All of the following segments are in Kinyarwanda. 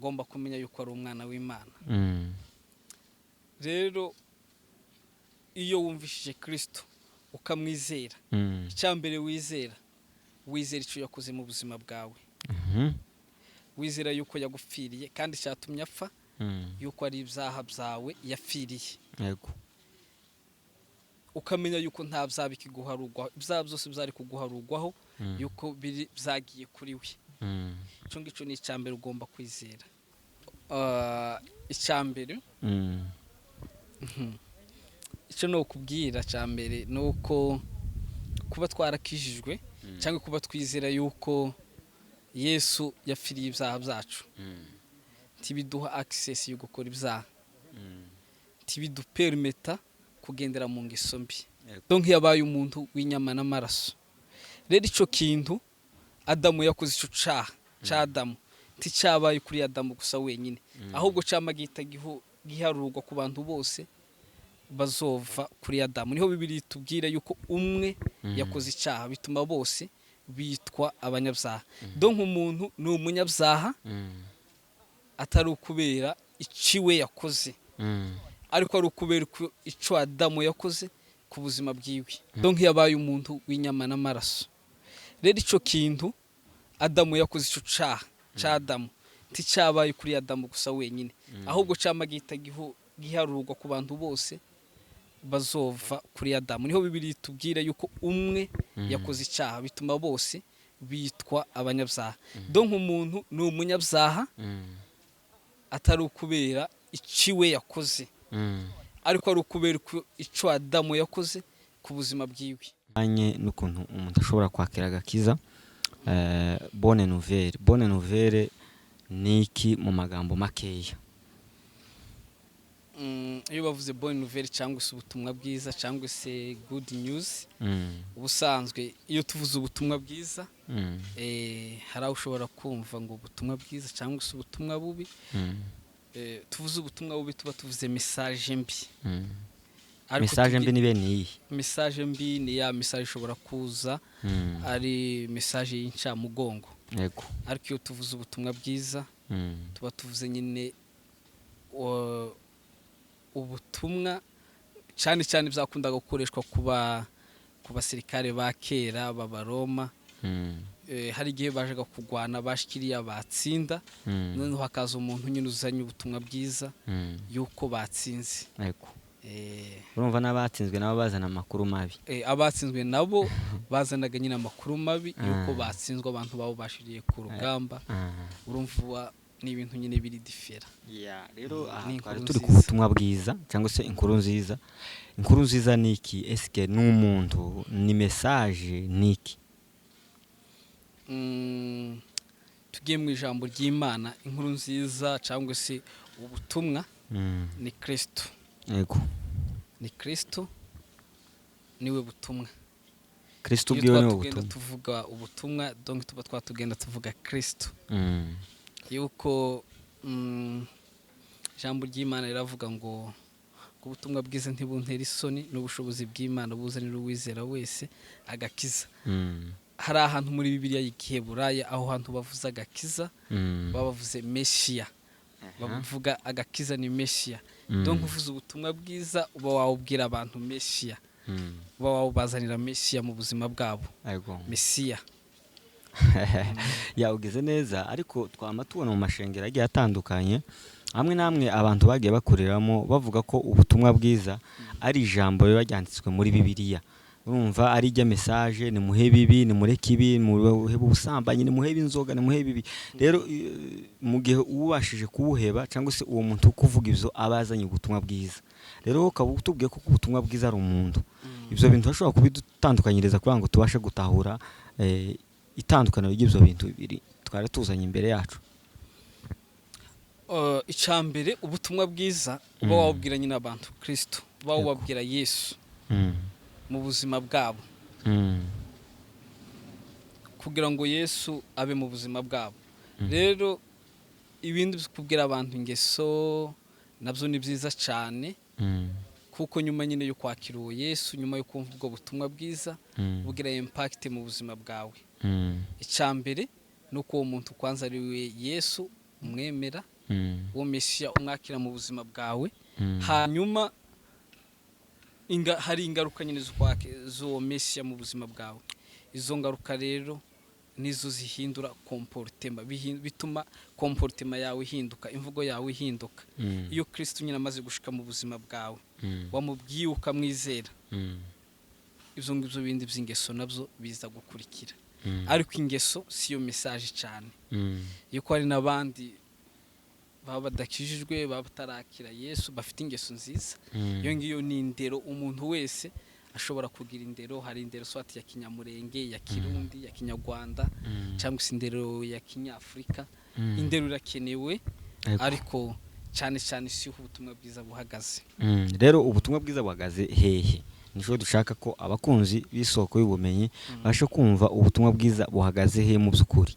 ugomba kumenya yuko ari umwana w'Imana. Mm. Rero iyo wumvishije Kristo ukamwizera, Mm. icyambere wizera icyo yakoze mu buzima bwawe, Mhm. wizera yuko yagupfiriye kandi cyatumye apfa, Mm. yuko ari ibyaha byawe yapfiriye, Yego. ukamenya yuko nta byaha bikiguharugwaho, ibyaha byose byari kuguharugwaho, Mm. yuko byagiye kuri we. Mm. Icyo ngicyo ni icyambere ugomba kwizera. Icyambere Mm. icyo ni ukubwira cyambere ni uko kuba twarakijijwe cyangwa kuba twizera yuko Yesu yapfiriye ibyaha byacu, Mm. ntibiduha access yo gukora ibyaha, Mm. ntibidupermeta kugendera mu ngeso mbi. Yego. Donc yabaye umuntu w'inyama n'amaraso. Rero icyo kintu Adamu yakoze, icyo cyaha cya Adamu nticyabaye kuri Adamu gusa wenyine, ahubwo cyama giharurwa ku bantu bose bazova kuri Adamu. Niho Bibiliya itubwira yuko umwe yakoze icyaha bituma bose bitwa abanyabyaha. Donc umuntu ni umunyabyaha Mm. atari ukubera iciwe yakoze, Mm. ariko ari ukubera icyo Adamu yakoze ku buzima bwiwe. Donc yabaye umuntu w'inyama n'amaraso. Rero icyo kintu Adamu yakoze, icyo cyaha cya Adamu nticyabaye kuri Adamu gusa wenyine, ahubwo cyama giharurwa ku bantu bose bazova kuri Adamu. Niho Bibiliya itubwira yuko umwe yakoze icyaha bituma bose bitwa abanyabyaha. Donc umuntu ni umunyabyaha Mm. atari ukubera iciwe yakoze, Mm. ariko ari ukubera icyo Adamu yakoze ku buzima bwiwe. Anye n'ukuntu umuntu ashobora kwakira agakiza. Bonne nouvelle ni iki mu magambo makeya? Iyo bavuze bonne nouvelle cyangwa se ubutumwa bwiza cyangwa se good news, Mm. ubusanzwe iyo tuvuze ubutumwa bwiza, Mm. hari aho ushobora kumva ngo ubutumwa bwiza cyangwa se ubutumwa bubi. Mm. Tuvuze ubutumwa bubi tuba tuvuze message mbi. Mm. Ariko Message mbi nibe ni message mbi ni ya message ishobora kuza Mm. ari message y'incamugongo. Yego. Ariko iyo tuvuze ubutumwa bwiza Mm. tuba tuvuze nyine ubutumwa cyane cyane byakundaga gukoreshwa ku basirikare ba kera b'Abaroma. Mm. Hari igihe bajaga kugwana bashikiriya batsinda, Mm. noneho hakaza umuntu nyine uzanye ubutumwa bwiza Mm. yuko batsinze. Yego. Urumva n'abatsinzwe nabo bazana amakuru mabi. Abatsinzwe nabo bazanaga nyine amakuru mabi yuko batsinzwe, abantu babo bashiriye ku rugamba. Urumva ni ibintu nyine biri differa. Rero Ni twari inkuru turi ku nziza. butumwa bwiza cyangwa se inkuru nziza. Inkuru nziza ni iki? Eske n'umuntu ni message ni iki? Tugiye mu ijambo ry'Imana, inkuru nziza cyangwa se ubutumwa Mm. ni Kristo. Yego. Ni Kristo niwe butumwa. Kristo Iyo ubwiwe ni twatugenda ubutumwa. tuvuga ubutumwa, donc tuba twatugenda tuvuga Kristo. Mm. Yuko ijambo ry'Imana riravuga ngo ubutumwa bwiza ntibuntera isoni, n'ubushobozi bw'Imana buzanira uwizera wese agakiza. Mm. Hari ahantu muri Bibiliya y'Igiheburayo aho hantu bavuze agakiza, Mm. bavuze Meshiya. Bavuga agakiza ni Meshiya. Donc uvuze ubutumwa bwiza uba wawubwira abantu Meshiya. Mm. Uba wawubazanira Meshiya mu buzima bwabo. Yego. Mesiya. Ugeze neza, ariko twama tubona mu mashengero agiye atandukanye hamwe namwe abantu bagiye bakoreramo bavuga ko ubutumwa bwiza ari ijambo riba ryanditswe muri Bibiliya. Urumva ari ijya message ni muhe bibi, ni mureke ibi, muhe ubusambanyi, ni muhe inzoga, ni muhe bibi. Rero mu gihe ubashije kubuheba cyangwa se uwo muntu kuvuga ivyo abazanye ubutumwa bwiza, rero ukaba utubwiye ko ubutumwa bwiza ari umuntu. Ivyo bintu bashobora kubidutandukanyiriza kugira ngo tubashe gutahura itandukaniro ry'ibyo bintu bibiri twari tuzanye imbere yacu. Icambere ubutumwa bwiza uba wabwira nyine abantu Kristo, uba wabwira Yesu mu buzima bwabo, kugira ngo Yesu abe mu buzima bwabo. Rero ibindi kubwira abantu ingeso nabyo ni byiza cyane, kuko nyuma nyine yo kwakira uwo Yesu, nyuma yo kumva ubwo butumwa bwiza bugira impact mu buzima bwawe. Icambere nuko uwo muntu kwanza ari we Yesu umwemera, uwo mesiya umwakira mu buzima bwawe, hanyuma hari ingaruka nyine z'uwo mesiya mu buzima bwawe. Izo ngaruka rero nizo zihindura komportema, bituma komportema yawe ihinduka, imvugo yawe ihinduka. Iyo Kristo nyine amaze gushika mu buzima bwawe, wamubwiye ukamwizera, ibyo ngibyo bindi by'ingeso nabyo biza gukurikira. Ariko ingeso siyo message cyane, yuko hari n'abandi baba badakijijwe, baba batarakira Yesu, bafite ingeso nziza. Iyo ngiyo ni indero, umuntu wese ashobora kugira indero. Hari indero swati ya kinyamurenge, ya kirundi, ya kinyarwanda, cyangwa se indero ya kinyafurika. Indero irakenewe, ariko cyane cyane si ubutumwa bwiza buhagaze. Rero ubutumwa bwiza buhagaze hehe? Nisho dushaka ko abakunzi b'isoko y'ubumenyi bashe kumva ubutumwa bwiza buhagaze he mu by'ukuri.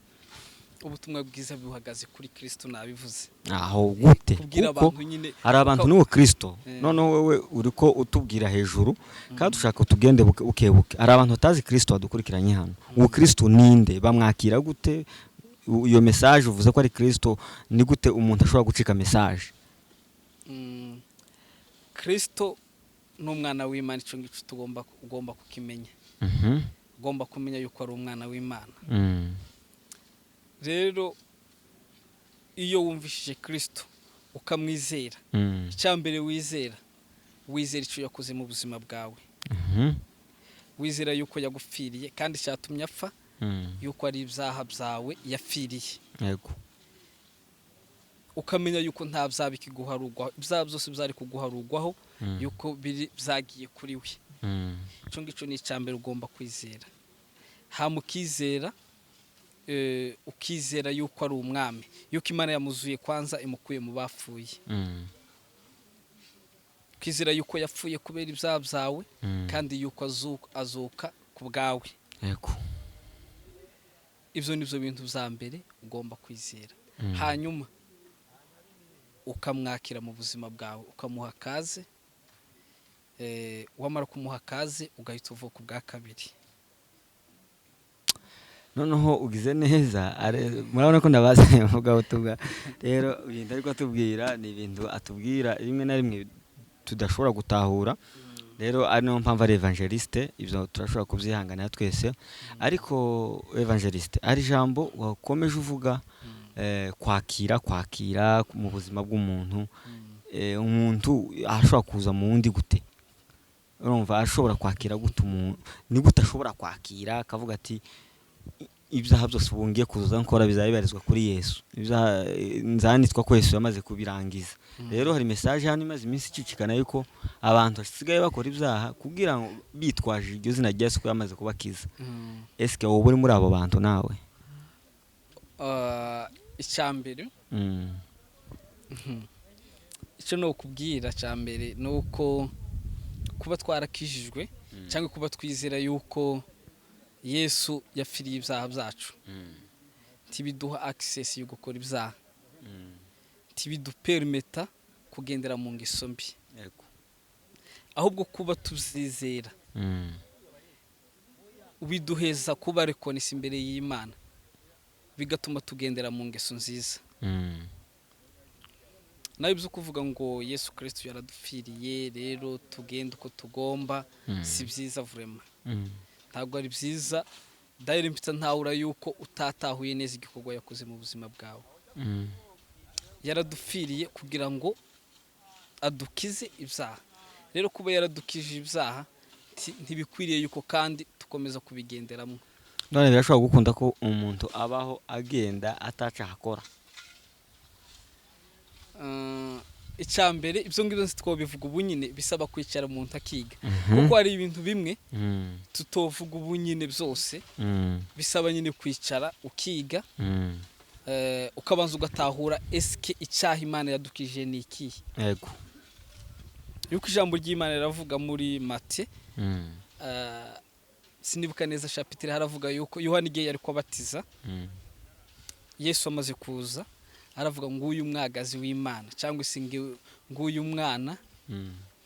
Ubutumwa bwiza buhagaze kuri Kristo, nabivuze. Aho gute? Kubwira abantu nyine hari abantu n'uwo Kristo, noneho wewe uriko utubwira hejuru, kandi dushaka tugende bukebuke. Hari abantu batazi Kristo badukurikiranye hano. Uwo Kristo ninde? Bamwakira gute? Iyo message uvuze ko ari Kristo, ni gute umuntu ashobora gucika message? Kristo n'umwana w'Imana, icyo ngicyo ugomba kukimenya. Ugomba kumenya yuko ari umwana w'Imana. Rero iyo wumvishije Kristo ukamwizera, icyambere wizera icyo yakoze mu buzima bwawe. Wizera yuko yagupfiriye kandi cyatumye apfa, yuko ari ibyaha byawe yapfiriye. Yego. Ukamenya yuko nta byaha bikiguharugwaho, ibyaha byose byari kuguharugwaho, yuko byagiye kuri we. Icyo ngicyo ni icyambere ugomba kwizera. Hamukizera, ukizera yuko ari umwami, yuko Imana yamuzuye kwanza imukuye mu bapfuye. Ukizera yuko yapfuye kubera ibyaha byawe, kandi yuko azuka ku bwawe. Yego. Ibyo ni byo bintu bya mbere ugomba kwizera. Hanyuma ukamwakira mu buzima bwawe, ukamuha kaze. Wamara kumuha kaze ugahita uvuka ubwa kabiri. Noneho ugize neza, murabona ko ndabaza mvuga utuga. Rero ibintu ariko atubwira ni ibintu atubwira rimwe na rimwe tudashobora gutahura. Rero ari no mpamvu ari evangeliste, ibyo turashobora kubyihanganira twese. Ariko evangeliste ari jambo wakomeje uvuga, kwakira mu buzima bw'umuntu. Umuntu ashobora kuza mu wundi gute? Urumva ashobora kwakira gute umuntu? Ni gute ashobora kwakira akavuga ati ibyaha byose bungiye kuza nkora bizabibarizwa kuri Yesu, nzanitwa ko Yesu yamaze kubirangiza. Rero hari message hano imaze iminsi icicikana yuko abantu basigaye bakora ibyaha kugira ngo bitwaje iryo zina rya Yesu ko yamaze kubakiza. Eske wowe uri muri abo bantu nawe? Icyambere, icyo no kubwira cyambere nuko kuba twarakijijwe, cyangwa kuba twizera yuko Yesu yapfiriye ibyaha byacu, tibiduha access yo gukora ibyaha, tibidupermeta kugendera mu ngeso mbi. Ahubwo kuba tuzizera biduheza kuba reconnaissance imbere y'Imana, bigatuma tugendera mu ngeso nziza. Nawe byo kuvuga ngo Yesu Kristo yaradupfiriye rero tugenda uko tugomba, si byiza vraiment. Ntabwo ari byiza. Daire mpita ntawura yuko utatahuye neza igikorwa yakoze mu buzima bwawe. Yaradupfiriye kugira ngo adukize ibyaha. Rero kuba yaradukije ibyaha ntibikwiriye yuko kandi tukomeza kubigenderamo. None birashobora gukunda ko umuntu abaho agenda ataca akora. Icyambere ibyo ngibyo twobivuga ubu nyine bisaba kwicara umuntu akiga, kuko hari ibintu bimwe tutovuga ubu nyine byose, bisaba nyine kwicara ukiga, ukabanza ugatahura eske icyaha Imana yadukije ni iki. Yego. Yuko ijambo ry'Imana riravuga muri Mate, sinibuka neza chapitre, haravuga yuko Yohana igihe yari kubatiza, Yesu amaze kuza aravuga ngo uyu mwagazi w'Imana, cyangwa se nguyu mwana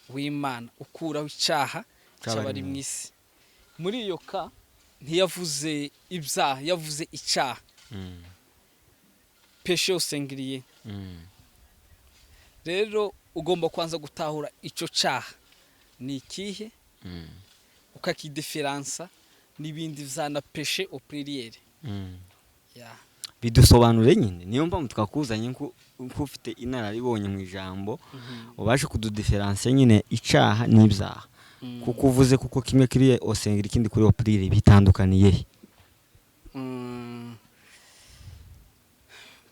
w'Imana ukuraho icyaha cy'abari mu isi. Muri iyo ka, ntiyavuze ibyaha, yavuze icyaha. peshe osengiriye. Rero ugomba kwanza gutahura ico caha ni ikihe, ukakidiferansa n'ibindi vyana peshe au pluriel. Bidusobanure nyine niyo mpamvu twakuzanye ko ufite inararibonye mu ijambo ubashe kududiferansa nyine icaha n'ibyaha kuko uvuze kuko kimwe kiri osengera ikindi kuri au pluriel bitandukaniye.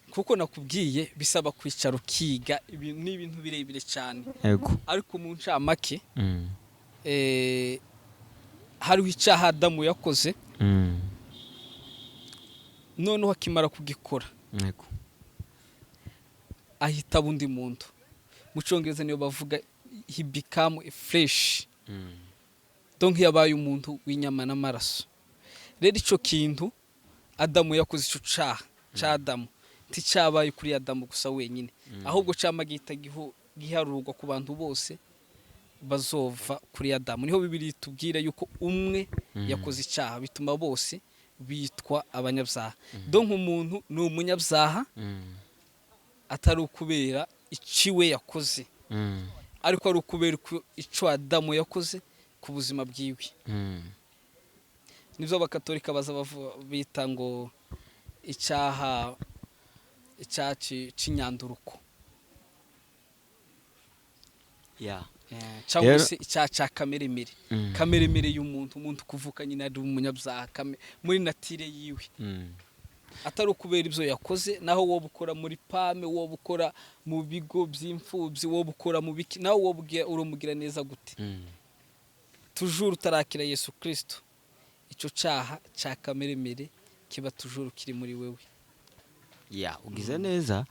Kuko nakubwiye bisaba kwicara ukiga n'ibintu birebire cyane. Yego. Ariko mu ncamake hariho icyaha Adamu yakoze, noneho akimara kugikora Yego. ahita bundi muntu. Mu Cyongereza niyo bavuga he become a flesh. Donc yabaye umuntu w'inyama n'amaraso. Rero ico kintu Adamu yakoze ico caha ca Adamu ticyabaye kuri Adamu gusa wenyine, ahubwo cyama giharurwa ku bantu bose bazova kuri Adamu. Niho Bibiliya itubwira yuko umwe yakoze icyaha bituma bose bitwa abanyabyaha. Donc umuntu ni umunyabyaha atari ukubera iciwe yakoze, ariko ari ukubera ico Adamu yakoze ku buzima bwiwe. Nivyo abakatolika baza bita ngo icyaha c'inyanduruko. Cyangwa se icyaha ca kameremere. Kameremere y'umuntu, umuntu kuvuka nyine ari umunyabyaha muri natire yiwe. Atari ukubera ibyo yakoze, naho wowe ukora muri pame, wowe ukora mu bigo by'imfubyi, wowe ukora mu biki, naho wowe urumugira neza gute. Toujours utarakira Yesu Kristo, ico caha ca kameremere kiba toujours kiri muri wewe. Ugize neza,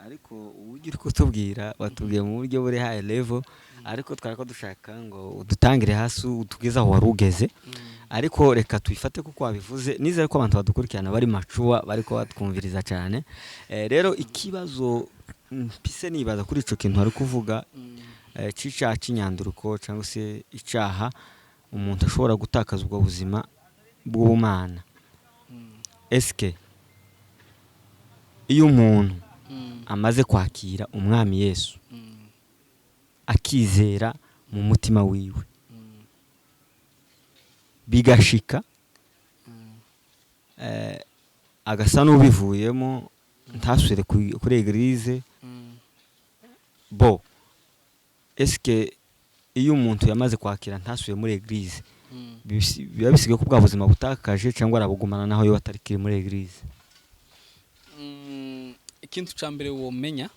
ariko uburyo uri kutubwira watubwiye mu buryo buri high level, ariko twarako dushaka ngo udutangire hasi utugeze aho wari ugeze. Ariko reka tuyifate kuko wabivuze, nizere ko abantu badukurikirana bari macuwa bariko batwumviriza cyane. Rero ikibazo mpise nibaza kuri ico kintu ari kuvuga cicaha c'inyanduruko cyangwa se icaha umuntu ashobora gutakaza ubwo buzima bw'ubumana. Eske iyo umuntu amaze kwakira umwami Yesu akizera mu mutima wiwe bigashika agasa n'ubivuyemo ntasubire kuri eglise bo, eske iyo umuntu yamaze kwakira ntasubire muri eglise biba bisigaye ko bwa buzima butakaje cyangwa arabugumana naho yo atari kiri muri eglise? Ikintu ca mbere womenya,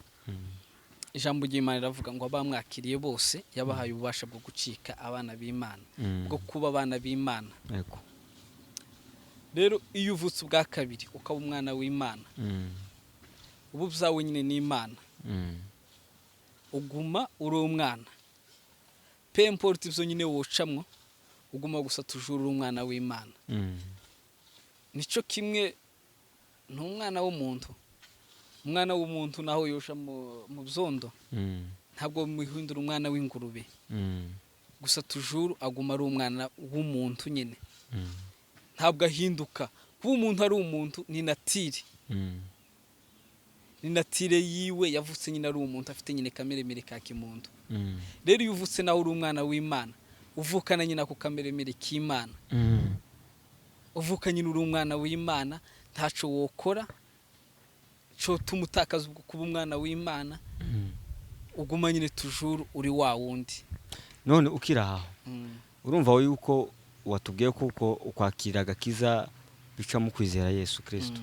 ijambo ry'Imana riravuga ngo abamwakiriye bose yabahaye ububasha bwo gucika abana b'Imana, bwo kuba abana b'Imana. Yego. Rero iyo uvutse ubwa kabiri ukaba umwana w'Imana, ubu byawe nyine n'Imana, uguma uri umwana, peu importe ivyo nyine wocamwo, uguma gusa toujours uri umwana w'Imana. Nico kimwe n'umwana w'umuntu. Umwana w'umuntu naho yosha mu byondo ntabwo muhindura umwana w'ingurube, gusa toujours aguma ari umwana w'umuntu nyine, ntabwo ahinduka. Kuba umuntu ari umuntu ni natire, ni natire yiwe, yavutse nyine ari umuntu, afite nyine kameremere ka kimuntu. Rero iyo uvutse nawe uri umwana w'Imana, uvukana nyine ako kameremere k'Imana, uvuka nyine uri umwana w'Imana, ntaco wokora cyo tumutakaza ubwo kuba umwana w'Imana, uguma nyine toujours uri wa wundi. None ukiraho urumva yuko watubwiye kuko ukwakira agakiza bica mu kwizera Yesu Kristo,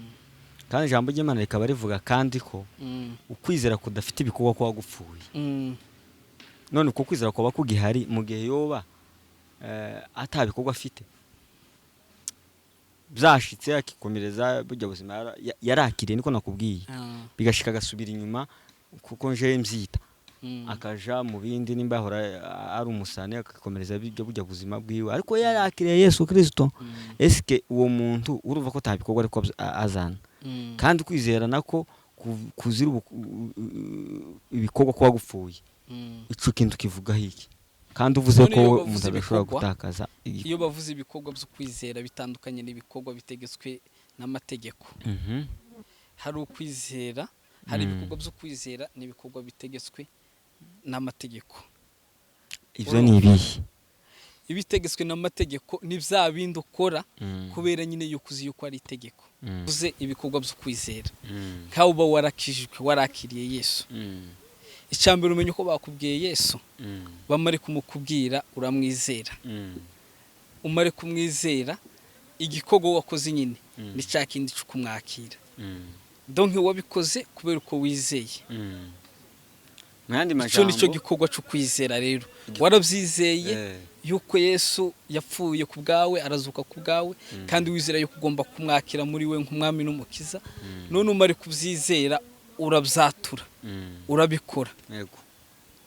kandi ijambo ry'Imana rikaba rivuga kandi ko ukwizera kudafite ibikorwa kwa gupfuye. None uko kwizera kuba kugihari mu gihe yoba atabikorwa afite, byashitse akikomereza burya buzima yarakiriye, niko nakubwiye, bigashika agasubira inyuma kuko nje mbyita, akaja mu bindi nimba ahora ari umusane akikomereza burya buzima bwiwe, ariko yarakiriye Yesu Kristo. Eske uwo muntu urumva ko tabikorwa ariko azana, kandi kwizera nako kuzira ibikorwa kwa gupfuye, ico kintu kivuga hiki? Kandi uvuze ko umuntu adashobora gutakaza. Iyo bavuze ibikorwa byo kwizera bitandukanye n'ibikorwa bitegetswe n'amategeko. hari ukwizera, hari ibikorwa byo kwizera n'ibikorwa bitegetswe n'amategeko. ibyo ni ibihe? Ibitegetswe n'amategeko ni bya bindi ukora kubera nyine yuko uzi yuko ari itegeko. uze ibikorwa byo kwizera nkaho uba warakijijwe, warakiriye Yesu. Icyambere umenye uko bakubwiye Yesu, bamare kumukubwira uramwizera. Umare kumwizera, igikorwa wakoze nyine ni cya kindi cyo kumwakira. Donc wabikoze kubera uko wizeye. Icyo nicyo gikorwa cyo kwizera rero. Warabyizeye yuko Yesu yapfuye ku bwawe, arazuka ku bwawe, kandi wizera yuko ugomba kumwakira muri we nk'umwami n'umukiza. None umare kubyizera, urabyatura, urabikora.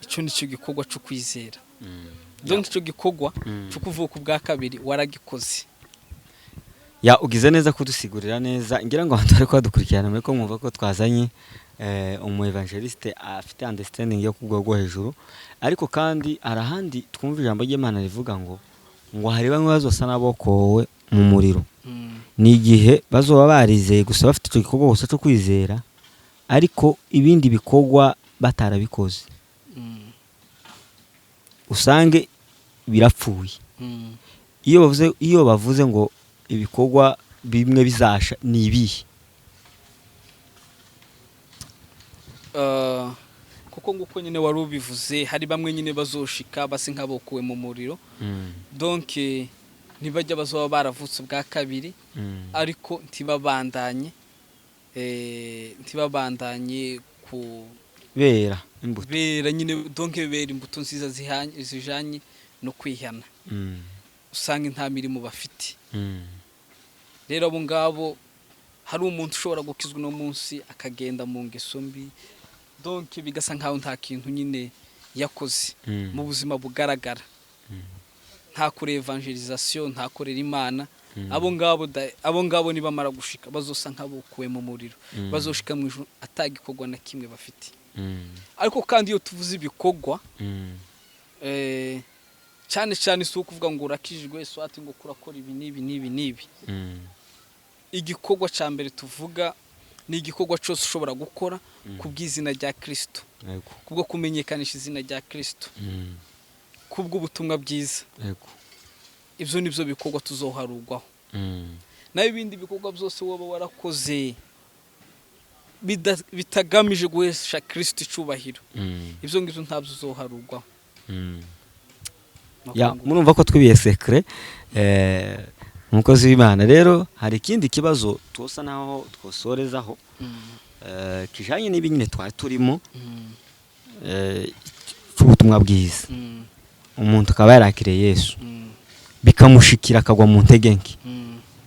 Icyo nicyo gikorwa cyo kwizera. Donc icyo gikorwa cyo kuvuka ubwa kabiri waragikoze. Ya ugize neza kudusigurira neza, ngira ngo abantu bari kwadukurikirana muri ko mwumva ko twazanye umu evangeliste afite understanding yo ku rwego hejuru, ariko kandi arahandi twumva ijambo ry'Imana rivuga ngo hari bamwe bazosa nabokowe mu muriro. Ni igihe bazoba barizeye gusa, bafite icyo gikorwa gusa cyo kwizera, ariko ibindi bikorwa batarabikoze, usange birapfuye. Iyo bavuze ngo ibikorwa bimwe bizasha, ni ibihe? Kuko nguko nyine wari ubivuze, hari bamwe nyine bazoshika base nk'abokuwe mu muriro. Donc ntibajya bazoba baravutse ubwa kabiri, ariko ntibabandanye ku bera imbuto. Bera nyine, donc bera imbuto nziza zijanye no kwihana. Usanga nta mirimo bafite. Rero abo ngabo, hari umuntu ushobora gukizwa no munsi akagenda mu ngeso mbi, donc bigasa nkaho nta kintu nyine yakoze mu buzima bugaragara. Nta kore evangelisation, nta korera Imana. Abo ngabo nibamara gushika bazosa nk'abokuwe mu muriro, bazoshika mu ijuru atagikorwa na kimwe bafite. Ariko kandi iyo tuvuze ibikorwa, cyane cyane si ukuvuga ngo urakijijwe swati ngo kurakora ibi n'ibi. Igikorwa cya mbere tuvuga ni igikorwa cyose ushobora gukora ku bw'izina rya Kristo, kubwo kumenyekanisha izina rya Kristo, kubw'ubutumwa bwiza. Ibyo nibyo bikorwa tuzoharugwaho. Naho ibindi bikorwa byose waba warakoze bitagamije guhesha Kristo icyubahiro, ibyo ngibyo ntabyo uzoharugwaho. Murumva ko twibiye secret umukozi w'Imana. Rero hari ikindi kibazo tusa naho twosorezaho, kijanye n'ibinyine twari turimo, cy'ubutumwa bwiza. Umuntu akaba yarakiriye Yesu, bikamushikira akagwa mu ntegenke,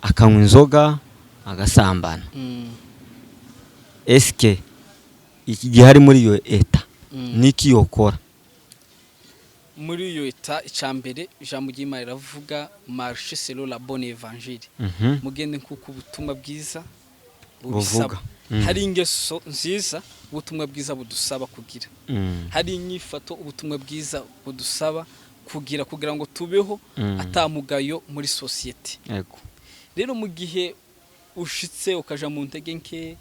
akanywa inzoga, agasambana. Eske iki gihe ari muri iyo eta niki yokora? Muri iyo eta, icyambere ijambo ry'Imana riravuga marche selon la bonne évangile. Mugende kuko ubutumwa bwiza bubisaba. Hari ingeso nziza ubutumwa bwiza budusaba kugira. Hari inyifato ubutumwa bwiza budusaba kugira ngo tubeho atamugayo muri societe. Rero mu gihe ushitse ukaja mu ntegenke,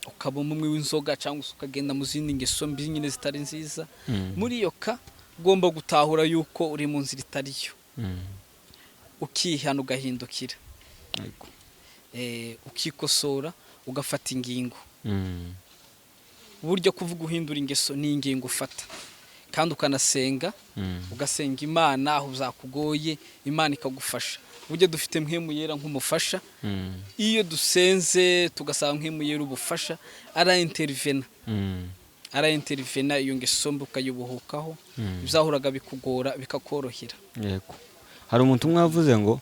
ukaba umwe w'inzoga cyangwa ukagenda mu zindi ngeso mbi nyine zitari nziza, muri iyo ka ugomba gutahura yuko uri mu nzira itariyo, ukihana ugahindukira, ukikosora, ugafata ingingo. Buryo kuvuga uhindura ingeso ni ingingo ufata, kandi ukanasenga, ugasenga Imana aho zakugoye, Imana ikagufasha. Buryo dufite Mpwemu Yera nk'umufasha, iyo dusenze tugasaba Mpwemu Yera ubufasha, ara-intervena iyo ngeso mbi ukayubuhukaho, bizahuraga bikugora bikakorohera. Hari umuntu mwavuze ngo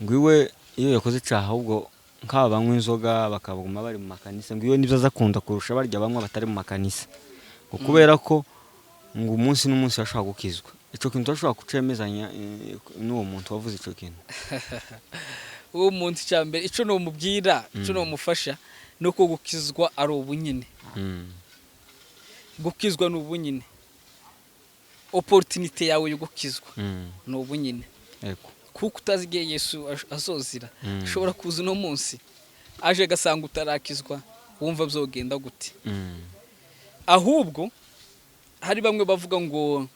iwe iyo yakoze icaha, ahubwo nk'aba banywa inzoga bakabuguma bari mu makanisa, ngo iwe nibyo azakunda kurusha barya bamwe batari mu makanisa, ngo kubera ko ngo umunsi n'umunsi bashobora gukizwa. Ico kintu ashobora kucemezanya n'uwo muntu wavuze ico kintu? Uwo muntu cyambere ico no mubwira, ico no mufasha nuko gukizwa ari ubunyine. Gukizwa n'ubunyine. Opportunity yawe yo gukizwa n'ubunyine. Kuko utazigiye Yesu azozira, ashobora kuza no munsi aje agasanga utarakizwa wumva byogenda gute? Ahubwo hari bamwe bavuga ngo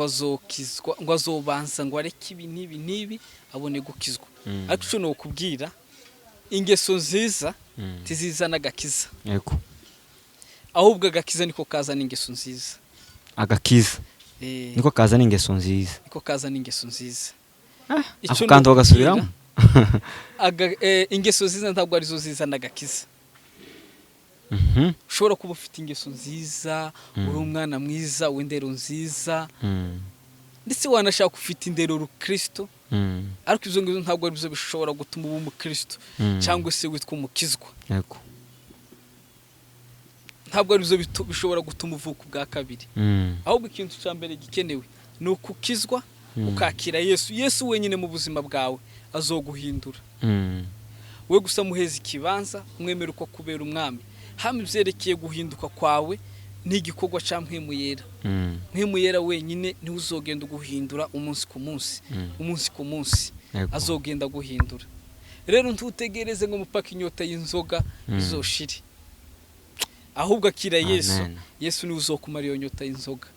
azokizwa, ngo azobanza ngo areke ibi n'ibi abone gukizwa. Ariko cyo no kubwira ingeso nziza tizizana agakiza. Yego. Ahubwo agakiza niko kazana ingeso nziza. Agakiza niko kazana ingeso nziza. Niko kazana ingeso nziza. Ako kandi bagasubiramo. Ingeso nziza ntabwo arizo zizana agakiza. Ushobora kuba ufite ingeso nziza, uri umwana mwiza w'indero nziza, ndetse wanashaka ufite indero rukristo, ariko izo ngizo ntabwo arizo bishobora gutuma uba umukristo cyangwa se witwa umukizwa. Yego. Ntabwo arizo bishobora gutuma uvuka ubwa kabiri. Ahubwo ikintu cya mbere gikenewe ni ukukizwa, ukakira Yesu. Yesu wenyine mu buzima bwawe azoguhindura. We gusa muheza ikibanza, umwemera uko kubera umwami. Hamwe byerekeye guhinduka kwawe n'igikorwa cya Mpwemu Yera. Mpwemu Yera wenyine niwe uzogenda guhindura umunsi ku munsi. Umunsi ku munsi azogenda guhindura. Rero ntutegereze ngo mupaka inyota y'inzoga izoshire. Ahubwo akira Yesu. Yesu niwe uzokumara iyo nyota y'inzoga.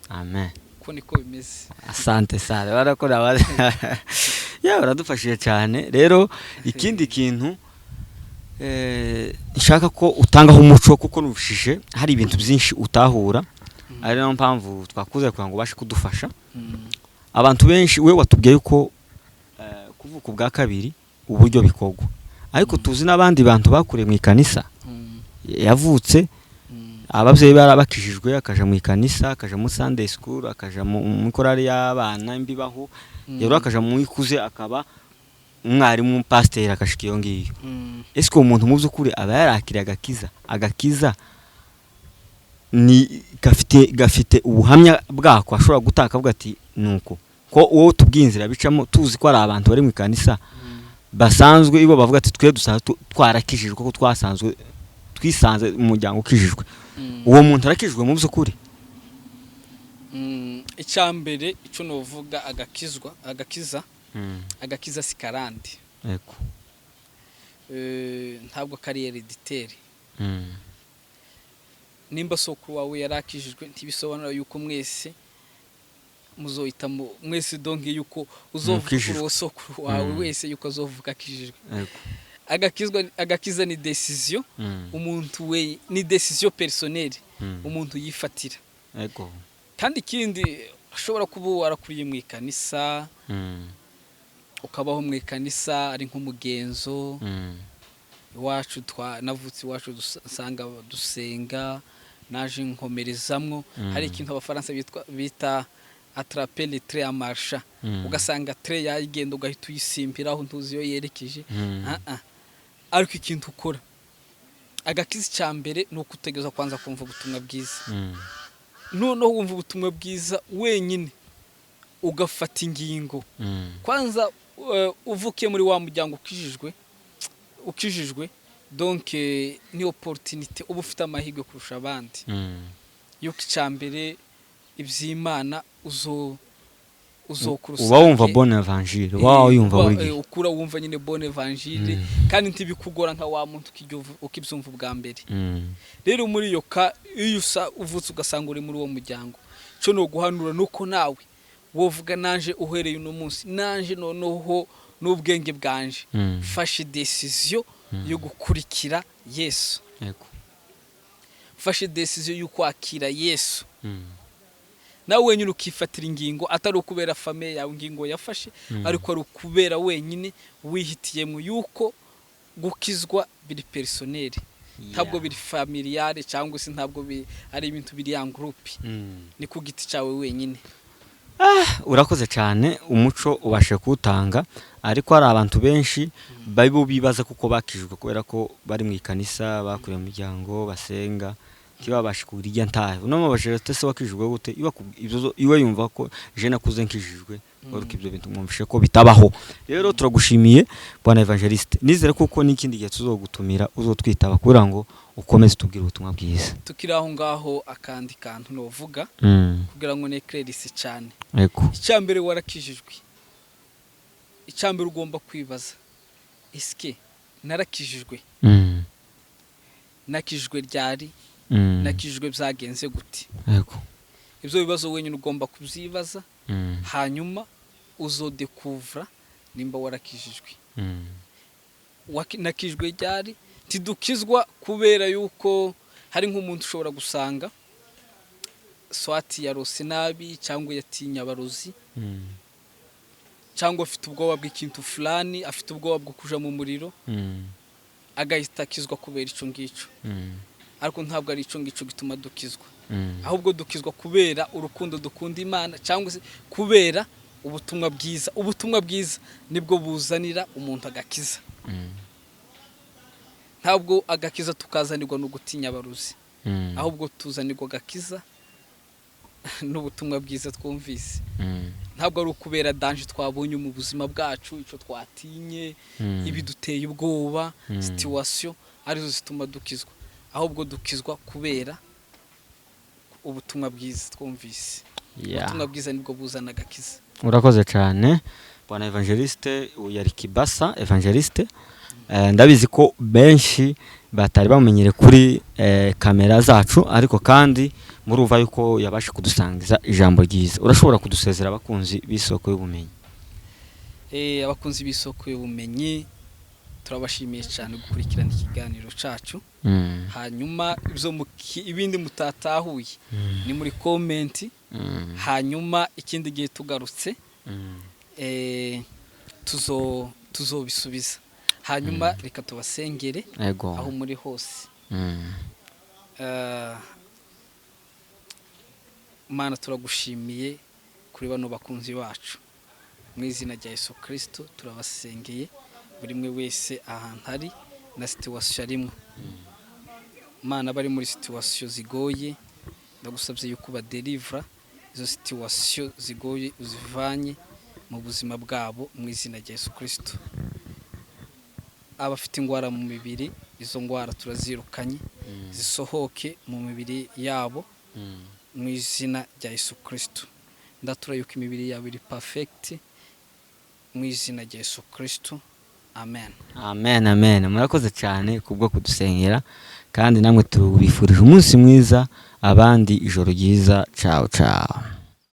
Amen. Ko niko bimeze. Asante sana barakora ya baradufashije cyane. Rero ikindi kintu nshaka ko utangaho umuco kuko nushije hari ibintu byinshi utahura, ari nayo mpamvu twakuze kugira ngo ubashe kudufasha. Abantu benshi we watubwiye ko kuvuka ubwa kabiri uburyo bikogwa, ariko tuzi n'abandi bantu bakure mu ikanisa yavutse ababyeyi barabakijijwe, akaja mu ikanisa, akaja mu Sunday school, akaja mu korali y'abana imbibaho, yero akaja mu ikuze akaba umwarimu pasteur akashika iyo ngiyo. Ese ko umuntu mu byukuri aba yarakiriye agakiza ni gafite ubuhamya bwako ashobora gutaka avuga ati nuko ko wowe tubwinzira bicamo tuzi ko ari abantu bari mu ikanisa basanzwe ibo bavuga ati twe twarakijijwe kuko twisanze mu muryango ukijijwe. Uwo muntu arakijijwe mu byukuri? Icyambere ico novuga agakiza sikarandi. Yego. Ntabwo kari hereditaire. Nimba sokuru wawe yarakijijwe ntibisobanura yuko mwese muzohita mwese donke yuko uzovuka uwo sokuru wawe wese yuko azovuka akijijwe. Agakiza ni decision umuntu we, ni decision personnelle umuntu yifatira. Yego. Kandi ikindi ashobora kuba warakuriye mu ikanisa, ukabaho mu ikanisa ari nk'umugenzo iwacu, navutse iwacu dusanga dusenga, naje nkomerezamwo. Hari ikintu abafaransa bita attraper le trait en marchant. Ugasanga trait yagenda ugahita uyisimbiraho ntuzi yo yerekeje. Ariko ikintu ukora agakiza cyambere no kutegeza kwanza kumva ubutumwa bwiza. Noneho wumva ubutumwa bwiza wenyine ugafata ingingo kwanza uvukiye muri wa muryango ukijijwe donc ni opportunité uba ufite amahirwe kurusha abandi yuko icyambere iby'Imana uzokurusa uba wumva bonne evangile, wawe yumva buri ukura wumva nyine bonne evangile kandi ntibikugora nka wa muntu ukibyumva bwa mbere. Rero muri iyo iyo uvutse ugasanga uri muri uwo muryango, cyo no guhanura nuko nawe wovuga nanje uhereye uno munsi nanje noneho n'ubwenge bwanje fashe decision yo gukurikira Yesu. Yego. Fashe decision yo kwakira Yesu. Nawe wenyine ukifatira ingingo atari ukubera famille yawe ingingo yafashe, ariko ari ukubera wenyine wihitiyemo yuko gukizwa biri personnel, ntabwo biri familiale cyangwa se ntabwo ari ibintu biri ya groupe, ni ku giti cyawe wenyine. Urakoze cyane, umuco ubashe kutanga, ariko hari abantu benshi bibo bibaza kuko bakijwe kubera ko bari mu ikanisa, bakuriye mu muryango basenga, kibabashe kurirya ntahe. Unamo bashira tese wakijwe gute iwe yumva ko je nakuze nkijijwe, uruko ibyo bintu mwumvishe ko bitabaho. Rero turagushimiye bwana evangeliste, nizere kuko n'ikindi gihe tuzogutumira uzotwitaba kugira ngo ukomeze tubwire ubutumwa bwiza. Tukiraho ngaho akandi kantu novuga kugira ngo neclarisse cyane. Yego. Icyambere warakijijwe, icyambere ugomba kwibaza eske narakijijwe nakijijwe ryari nakijijwe byagenze gute yego ibyo bibazo wenyine ugomba kubyibaza hanyuma uzodekuvura nimba warakijijwe nakijijwe ryari tidukizwa kubera yuko hari nk'umuntu ushobora gusanga swati yarose nabi cyangwa yatinya abarozi cyangwa afite ubwoba bw'ikintu fulani afite ubwoba bwo kuja mu muriro agahita akizwa kubera ico ngico ariko ntabwo ari ico ngico gituma dukizwa ahubwo dukizwa kubera urukundo dukunda Imana cyangwa se kubera ubutumwa bwiza nibwo buzanira umuntu agakiza ntabwo agakiza tukazanirwa no gutinya abarozi ahubwo tuzanirwa agakiza n'ubutumwa bwiza twumvise ntabwo ari ukubera danje twabonye mu buzima bwacu ico twatinye ibiduteye ubwoba situation arizo zituma dukizwa ahubwo dukizwa kubera ubutumwa bwiza twumvise ubutumwa bwiza nibwo buzana agakiza urakoze cyane bwana evangeliste yari Kibasa evangeliste ndabizi ko benshi batari bamenyere kuri kamera zacu ariko kandi muruva yuko yabashe kudusangiza ijambo ryiza urashobora kudusezera abakunzi b'isoko y'ubumenyi abakunzi b'isoko y'ubumenyi turabashimiye cyane gukurikirana ikiganiro cacu hanyuma ibindi mutatahuye ni muri comment hanyuma ikindi gihe tugarutse tuzobisubiza hanyuma reka tubasengere aho muri hose Mana turagushimiye kuri bano bakunzi bacu mu izina rya Yesu Kristo turabasengeye buri mwe wese ahantu hari na situation arimo Mana bari muri situation zigoye ndagusabye yuko badelivra izo situation zigoye uzivanye mu buzima bwabo mu izina rya Yesu Kristo abafite ingwara mu mibiri izo ngwara turazirukanye zisohoke mu mibiri yabo mu izina rya Yesu Kristo ndatura yuko imibiri yabo iri perfect mu izina rya Yesu Kristo amen amen murakoze cyane kubwo kudusengera kandi namwe tubifurije umunsi mwiza abandi ijoro ryiza ciao